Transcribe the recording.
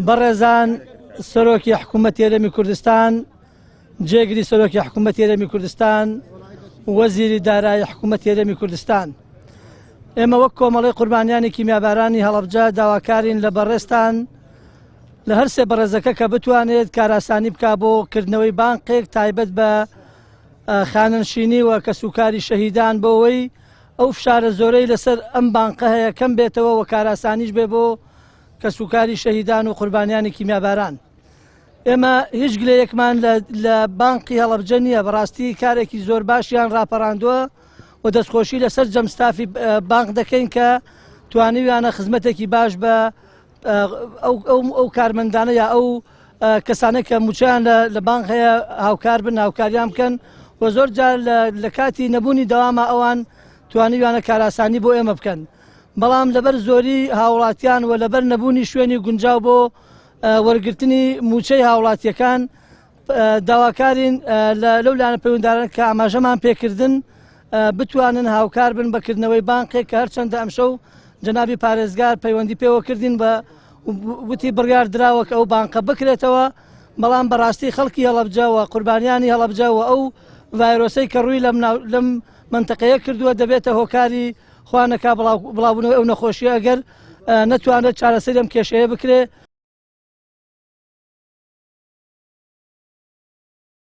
بەڕێزان سەرۆکی حکوومەتی هەرێمی کوردستان، جێگری سەرۆکی حکوومەتی هەرێمی کوردستان، وەزیری دارایی حکوومەتی هەرێمی کوردستان، ئێمە وەک کۆمەڵی قوربانیانی کیمیابارانی هەڵەبجە داواکارین لە بەڕێستان لە هەر سێ بەڕێزەکە کە بتوانێت کاراسانی بکا بۆ کردنەوەی بانقێک تایبەت بە خانەنشینی و کەسوکاری شەهیدان بۆەوەی ئەو فشارە زۆرەی لەسەر ئەم بانقە هەیە کەم بێتەوە و کاراسانیش بێ بۆ کەسوکاری شەهیدان و قوربانیانی کیمیاباران. ئێمە هیچ گلەیەکمان لە بانقی هەڵەبجە نییە، بەڕاستی کارێکی زۆر باشیان ڕاپەڕاندووە و دەستخۆشی لەسەر جەمستافی بانق دەکەین کە توانیویانە خزمەتێکی باش بە ئەو کارمەندانە یا ئەو کەسانە کە موچیان لە بانق هەیە هاوکار بن، هاوکاریان بکەن و زۆر جار لە کاتی نەبوونی دەوامە ئەوان توانیویانە کاراسانی بۆ ئێمە بکەن. بەڵام لەبەر زۆری هاوڵاتیان و لەبەر نەبوونی شوێنی گونجاو بۆ وەرگرتنی موچەی هاوڵاتیەکان داواکارین لەولانە پەیوەندداران کە ئاماژەمان پێکردن بتوانن هاوکار بن بەکردنەوەی بانقێک کە هەرچەندە ئەمشەو جەنابی پارێزگار پەیوەندی پێوە کردین بە وتی بڕیار دراوە کە ئەو بانقە بکرێتەوە، بەڵام بەڕاستی خەڵکی هەڵەبجە و قوربانیانی هەڵەبجە و ئەو ڤایرۆسەی کە ڕووی لەم منتەقەیە کردووە دەبێتە هۆکاری خوانەکە بڵاوبوونەوەی ئەو نەخۆشیە ئەگەر نەتوانێت چارەسەری ئەم کێشەیە بکرێت